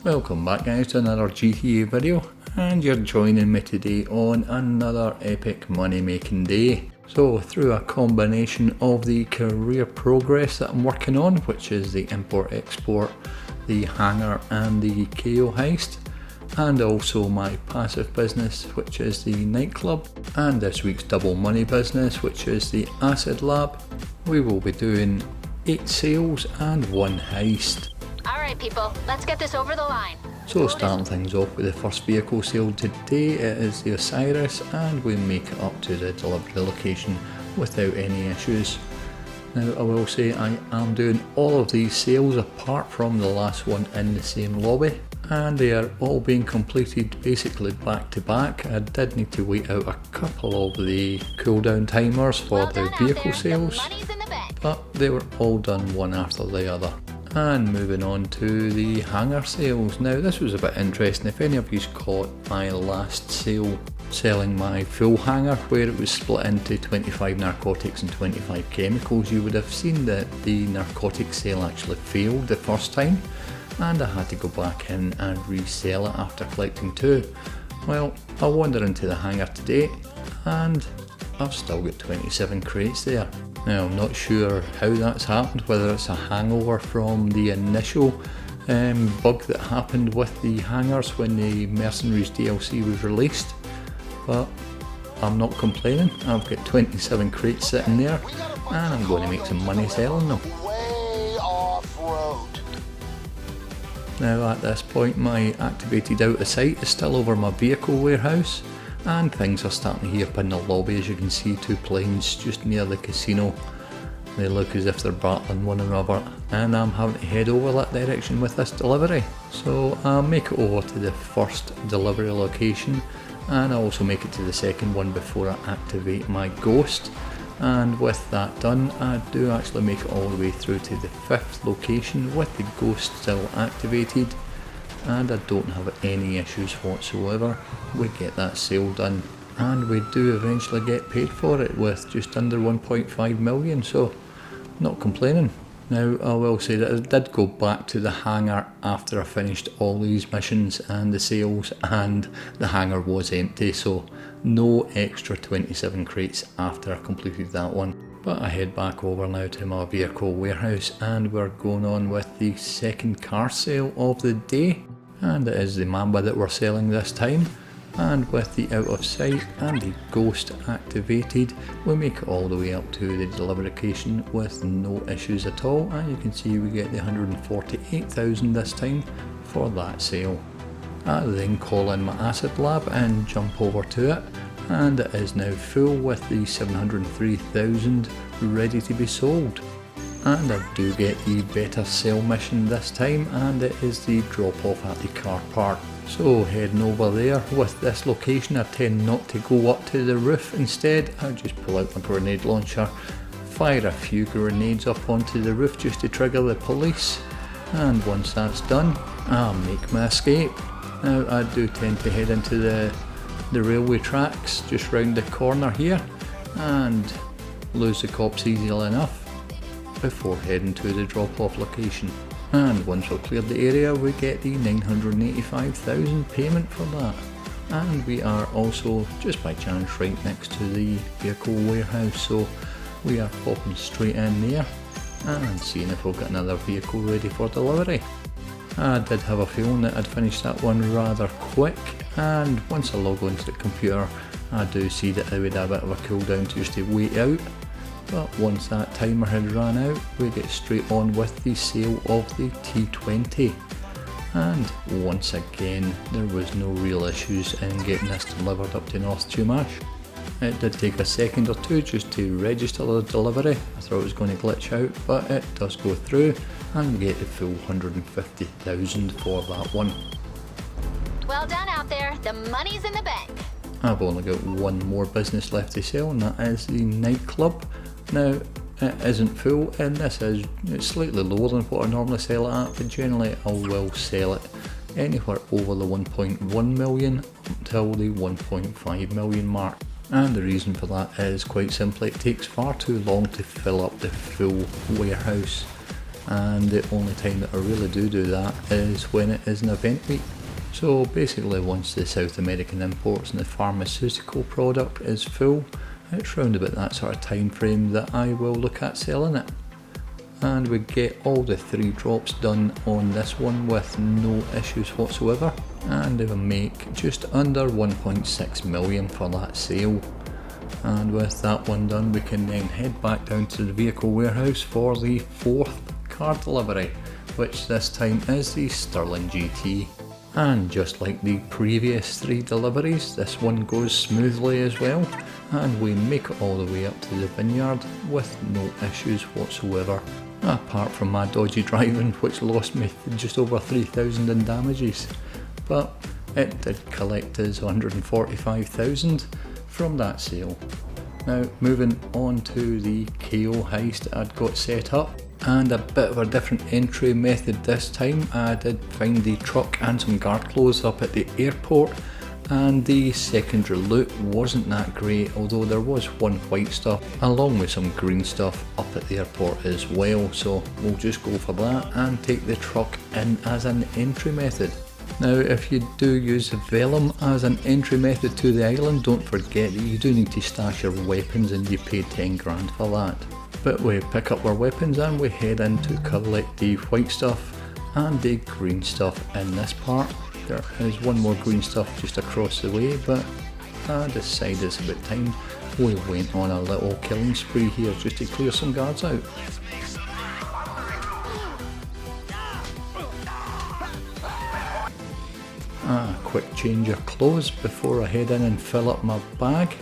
Welcome back guys to another GTA video, and you're joining me today on another epic money making day. So through a combination of the career progress that I'm working on, which is the import export, the hangar and the KO heist, and also my passive business which is the nightclub, and this week's double money business which is the acid lab, we will be doing 8 sales and 1 heist. Alright people, let's get this over the line. So starting things off with the first vehicle sale today, it is the Osiris, and we make it up to the delivery location without any issues. Now I will say I am doing all of these sales apart from the last one in the same lobby, and they are all being completed basically back to back. I did need to wait out a couple of the cooldown timers for the vehicle sales, but they were all done one after the other. And moving on to the hangar sales. Now this was a bit interesting. If any of you caught my last sale selling my full hangar where it was split into 25 narcotics and 25 chemicals, you would have seen that the narcotics sale actually failed the first time, and I had to go back in and resell it after collecting 2. Well, I wandered into the hangar today and I've still got 27 crates there. Now I'm not sure how that's happened, whether it's a hangover from the initial bug that happened with the hangars when the Mercenaries DLC was released, but I'm not complaining. I've got 27 crates sitting there and I'm going to make some money selling them. Now at this point my activated out of sight is still over my vehicle warehouse, and things are starting to heat up in the lobby. As you can see, 2 planes just near the casino. They look as if they're battling one another, and I'm having to head over that direction with this delivery. So I'll make it over to the first delivery location, and I'll also make it to the second one before I activate my ghost. And with that done, I do actually make it all the way through to the 5th location with the ghost still activated, and I don't have any issues whatsoever. We get that sale done, and we do eventually get paid for it with just under 1.5 million, so not complaining. Now I will say that I did go back to the hangar after I finished all these missions and the sales, and the hangar was empty, so no extra 27 crates after I completed that one. But I head back over now to my vehicle warehouse, and we're going on with the second car sale of the day, and it is the Mamba that we're selling this time. And with the out of sight and the ghost activated, we make it all the way up to the delivery location with no issues at all, and you can see we get the 148,000 this time for that sale. I then call in my acid lab and jump over to it, and it is now full with the 703,000 ready to be sold. And I do get the better sell mission this time, and it is the drop off at the car park. So heading over there. With this location I tend not to go up to the roof, instead I just pull out my grenade launcher, fire a few grenades up onto the roof just to trigger the police, and once that's done I'll make my escape. Now I do tend to head into the railway tracks just round the corner here and lose the cops easily enough before heading to the drop off location. And once we've cleared the area, we get the 985,000 payment for that. And we are also just by chance right next to the vehicle warehouse, so we are popping straight in there and seeing if we've got another vehicle ready for delivery. I did have a feeling that I'd finish that one rather quick, and once I log onto the computer I do see that I would have a bit of a cooldown just to wait out. But once that timer had run out, we get straight on with the sale of the T20. And once again, there was no real issues in getting this delivered up to North Chumash. It did take a second or two just to register the delivery. I thought it was going to glitch out, but it does go through, and we get the full 150,000 for that one. Well done out there, the money's in the bank. I've only got one more business left to sell, and that is the nightclub. Now it isn't full, and it's slightly lower than what I normally sell it at, but generally I will sell it anywhere over the 1.1 million until the 1.5 million mark. And the reason for that is quite simply it takes far too long to fill up the full warehouse. and the only time that I really do that is when it is an event week. So basically once the South American imports and the pharmaceutical product is full, it's round about that sort of time frame that I will look at selling it. And we get all the 3 drops done on this one with no issues whatsoever, and they will make just under 1.6 million for that sale. And with that one done, we can then head back down to the vehicle warehouse for the 4th car delivery, which this time is the Sterling GT. And just like the previous 3 deliveries, this one goes smoothly as well, and we make it all the way up to the vineyard with no issues whatsoever. Apart from my dodgy driving, which lost me just over 3,000 in damages, but it did collect us 145,000 from that sale. Now moving on to the KO heist I'd got set up, and a bit of a different entry method this time. I did find the truck and some guard clothes up at the airport, and the secondary loot wasn't that great, although there was one white stuff along with some green stuff up at the airport as well, so we'll just go for that and take the truck in as an entry method. Now if you do use Vellum as an entry method to the island, don't forget that you do need to stash your weapons, and you pay 10 grand for that. But we pick up our weapons and we head in to collect the white stuff and the green stuff in this part. There is one more green stuff just across the way, but I decided it's about time we went on a little killing spree here just to clear some guards out. A quick change of clothes before I head in and fill up my bag,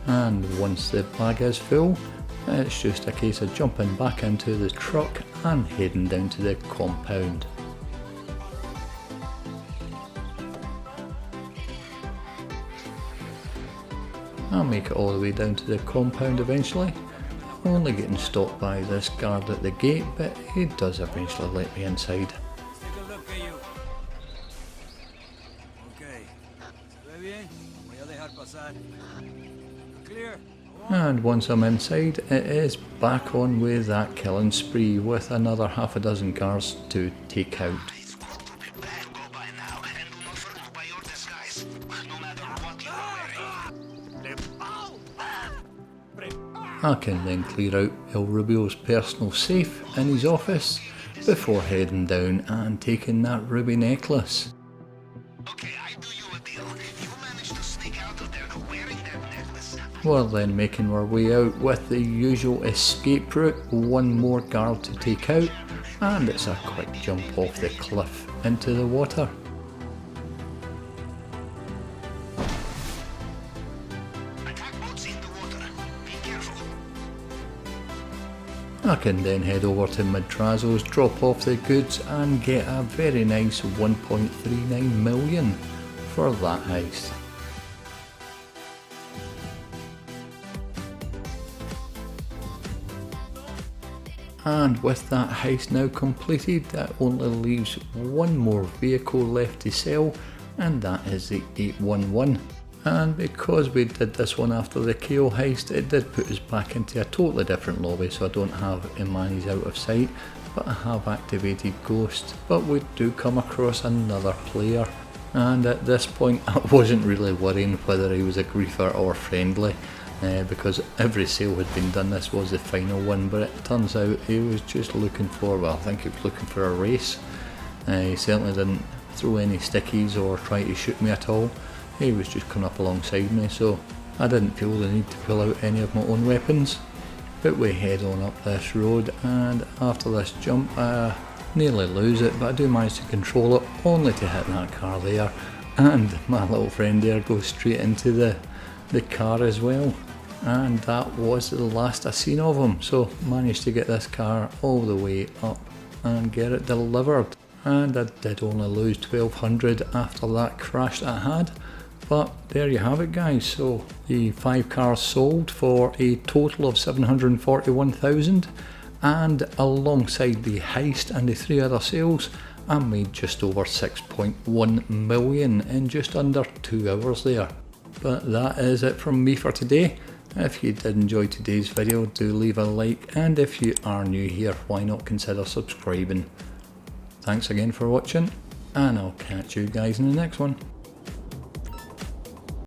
and once the bag is full, it's just a case of jumping back into the truck and heading down to the compound. I'll make it all the way down to the compound eventually, only getting stopped by this guard at the gate, but he does eventually let me inside. And once I'm inside, it is back on with that killing spree with another half a dozen guards to take out. I can then clear out El Rubio's personal safe in his office before heading down and taking that ruby necklace. Okay, I do you a deal. You manage to sneak out of there wearing that necklace. We're then making our way out with the usual escape route, one more guard to take out, and it's a quick jump off the cliff into the water. I can then head over to Madrazo's, drop off the goods and get a very nice 1.39 million for that heist. And with that heist now completed, that only leaves one more vehicle left to sell, and that is the 811. And because we did this one after the KO heist, it did put us back into a totally different lobby, so I don't have Imani's out of sight, but I have activated Ghost. But we do come across another player, and at this point I wasn't really worrying whether he was a griefer or friendly, because every sale had been done. This was the final one, but it turns out he was just looking for, well, I think he was looking for a race. He certainly didn't throw any stickies or try to shoot me at all. He was just coming up alongside me, so I didn't feel the need to pull out any of my own weapons. But we head on up this road, and after this jump I nearly lose it, but I do manage to control it, only to hit that car there, and my little friend there goes straight into the car as well. And that was the last I seen of him, so managed to get this car all the way up and get it delivered. And I did only lose 1200 after that crash that I had. But there you have it, guys. So the 5 cars sold for a total of 741,000, and alongside the heist and the 3 other sales, I made just over 6.1 million in just under 2 hours there. But that is it from me for today. If you did enjoy today's video, do leave a like, and if you are new here, why not consider subscribing. Thanks again for watching, and I'll catch you guys in the next one.